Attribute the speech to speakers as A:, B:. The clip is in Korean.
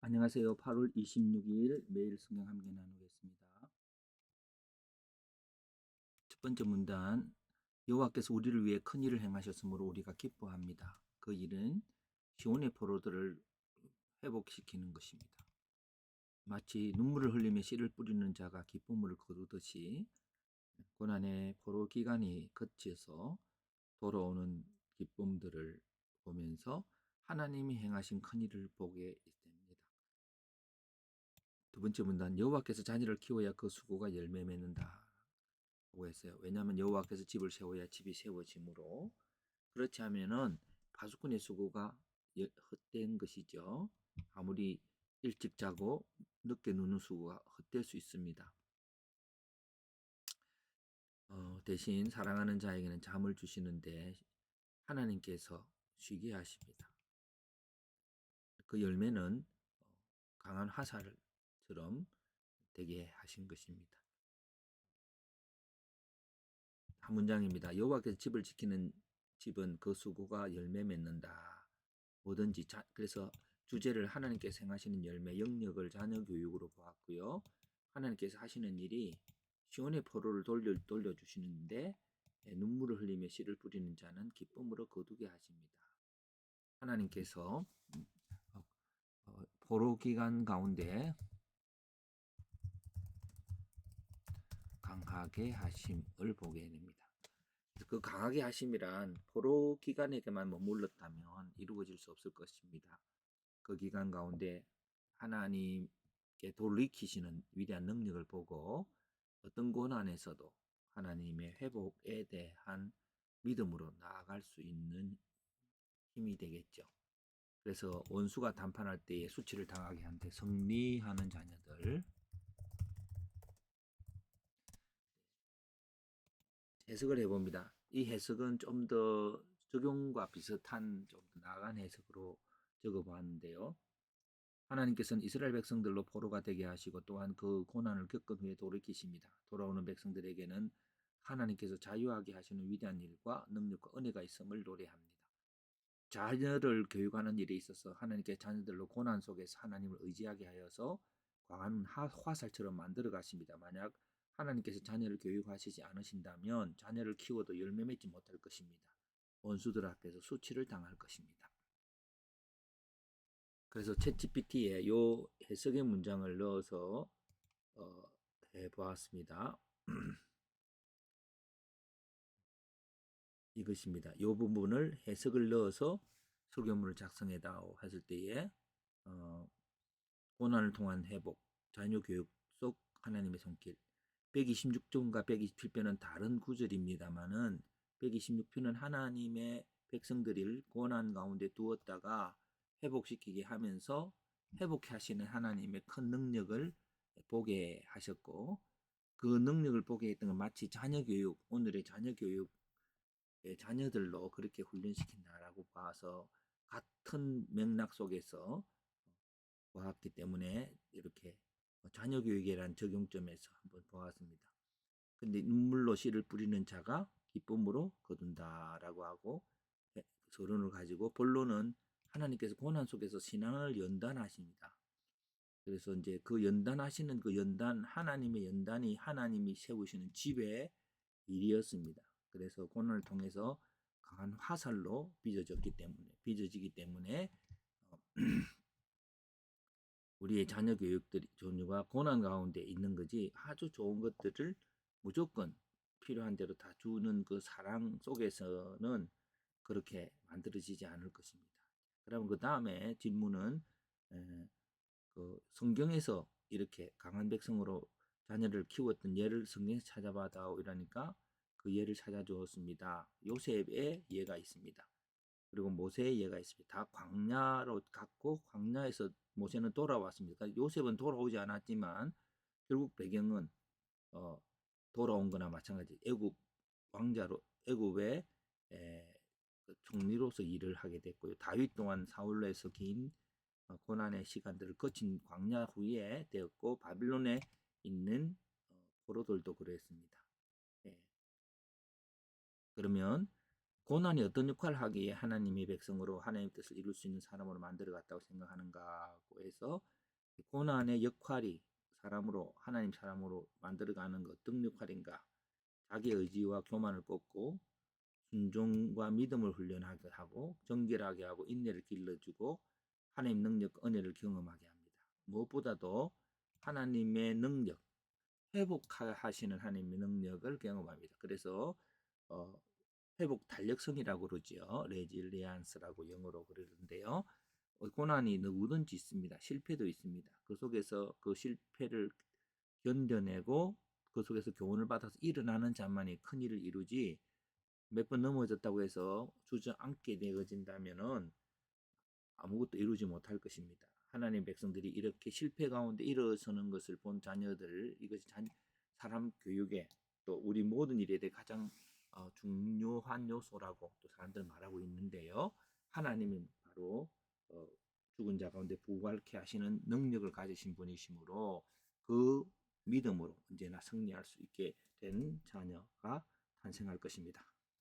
A: 안녕하세요. 8월 26일 매일 성경 함께 나누겠습니다. 첫 번째 문단, 여호와께서 우리를 위해 큰 일을 행하셨으므로 우리가 기뻐합니다. 그 일은 시온의 포로들을 회복시키는 것입니다. 마치 눈물을 흘리며 씨를 뿌리는 자가 기쁨을 거두듯이 고난의 포로 기간이 그쳐서 돌아오는 기쁨들을 보면서 하나님이 행하신 큰 일을 보게 됩니다. 두 번째 문단, 여호와께서 자녀를 키워야 그 수고가 열매 맺는다 고 했어요. 왜냐하면 여호와께서 집을 세워야 집이 세워지므로, 그렇지 않으면은 파수꾼의 수고가 헛된 것이죠. 아무리 일찍 자고 늦게 누는 수고가 헛될 수 있습니다. 대신 사랑하는 자에게는 잠을 주시는데 하나님께서 쉬게 하십니다. 그 열매는 강한 화살처럼 되게 하신 것입니다. 한 문장입니다. 여호와께서 집을 지키는 집은 그 수고가 열매 맺는다. 뭐든지 그래서 주제를 하나님께서 행하시는 열매, 영역을 자녀 교육으로 보았고요. 하나님께서 하시는 일이 시온의 포로를 돌려주시는데 눈물을 흘리며 씨를 뿌리는 자는 기쁨으로 거두게 하십니다. 하나님께서 포로 기간 가운데 강하게 하심을 보게 됩니다. 그 강하게 하심이란 포로 기간에게만 머물렀다면 이루어질 수 없을 것입니다. 그 기간 가운데 하나님께 돌이키시는 위대한 능력을 보고 어떤 고난에서도 하나님의 회복에 대한 믿음으로 나아갈 수 있는 힘이 되겠죠. 그래서 원수가 단판할 때에 수치를 당하게 한데 승리하는 자녀들, 해석을 해봅니다. 이 해석은 좀 더 적용과 비슷한 좀 더 나아간 해석으로 적어보았는데요. 하나님께서는 이스라엘 백성들로 포로가 되게 하시고 또한 그 고난을 겪은 후에 돌이키십니다. 돌아오는 백성들에게는 하나님께서 자유하게 하시는 위대한 일과 능력과 은혜가 있음을 노래합니다. 자녀를 교육하는 일에 있어서 하나님께 자녀들로 고난 속에서 하나님을 의지하게 하여서 광한 화살처럼 만들어 가십니다. 만약 하나님께서 자녀를 교육하시지 않으신다면 자녀를 키워도 열매 맺지 못할 것입니다. 원수들 앞에서 수치를 당할 것입니다. 그래서 챗GPT에 요 해석의 문장을 넣어서 해보았습니다. 이것입니다. 요 부분을 해석을 넣어서 설교문을 작성해다오 했을 때에 고난을 통한 회복, 자녀 교육 속 하나님의 손길. 126편과 127편은 다른 구절입니다만은 126편은 하나님의 백성들을 고난 가운데 두었다가 회복시키게 하면서 회복하시는 하나님의 큰 능력을 보게 하셨고, 그 능력을 보게 했던 건 마치 자녀 교육, 오늘의 자녀 교육, 자녀들로 그렇게 훈련시킨다라고 봐서 같은 맥락 속에서 보았기 때문에 이렇게 자녀 교육이라는 적용점에서 한번 보았습니다. 근데 눈물로 씨를 뿌리는 자가 기쁨으로 거둔다라고 하고 서론을 가지고 본론은 하나님께서 고난 속에서 신앙을 연단하십니다. 그래서 이제 그 연단하시는 그 연단, 하나님의 연단이 하나님이 세우시는 집의 일이었습니다. 그래서 고난을 통해서 강한 화살로 빚어지기 때문에 우리의 자녀 교육들이 종류가 고난 가운데 있는 거지, 아주 좋은 것들을 무조건 필요한 대로 다 주는 그 사랑 속에서는 그렇게 만들어지지 않을 것입니다. 그러면 그 다음에 질문은 그 성경에서 이렇게 강한 백성으로 자녀를 키웠던 예를 성경에서 찾아봐다오 이러니까 그 예를 찾아주었습니다. 요셉의 예가 있습니다. 그리고 모세의 예가 있습니다. 다 광야로 갔고 광야에서 모세는 돌아왔습니다. 그러니까 요셉은 돌아오지 않았지만 결국 배경은 돌아온 거나 마찬가지. 애굽 왕자로 애굽의 그 총리로서 일을 하게 됐고요. 다윗 또한 사울로에서 긴 고난의 시간들을 거친 광야 후에 되었고 바빌론에 있는 포로들도 그랬습니다. 예. 그러면 고난이 어떤 역할을 하기에 하나님의 백성으로 하나님의 뜻을 이룰 수 있는 사람으로 만들어 갔다고 생각하는가 해서 고난의 역할이 사람으로 하나님 사람으로 만들어가는 것 어떤 역할인가? 자기 의지와 교만을 꺾고 순종과 믿음을 훈련하게 하고 정결하게 하고 인내를 길러주고 하나님 능력 은혜를 경험하게 합니다. 무엇보다도 하나님의 능력 회복하시는 하나님의 능력을 경험합니다. 그래서 어, 회복 달력성이라고 그러죠. 레질리안스라고 영어로 그러는데요. 고난이 누구든지 있습니다. 실패도 있습니다. 그 속에서 그 실패를 견뎌내고 그 속에서 교훈을 받아서 일어나는 자만이 큰 일을 이루지 몇 번 넘어졌다고 해서 주저앉게 되어진다면은 아무것도 이루지 못할 것입니다. 하나님의 백성들이 이렇게 실패 가운데 일어서는 것을 본 자녀들 이것이 사람 교육에 또 우리 모든 일에 대해 가장 중요한 요소라고 또 사람들은 말하고 있는데요. 하나님은 바로 죽은 자 가운데 부활케 하시는 능력을 가지신 분이시므로 그 믿음으로 언제나 승리할 수 있게 된 자녀가 탄생할 것입니다.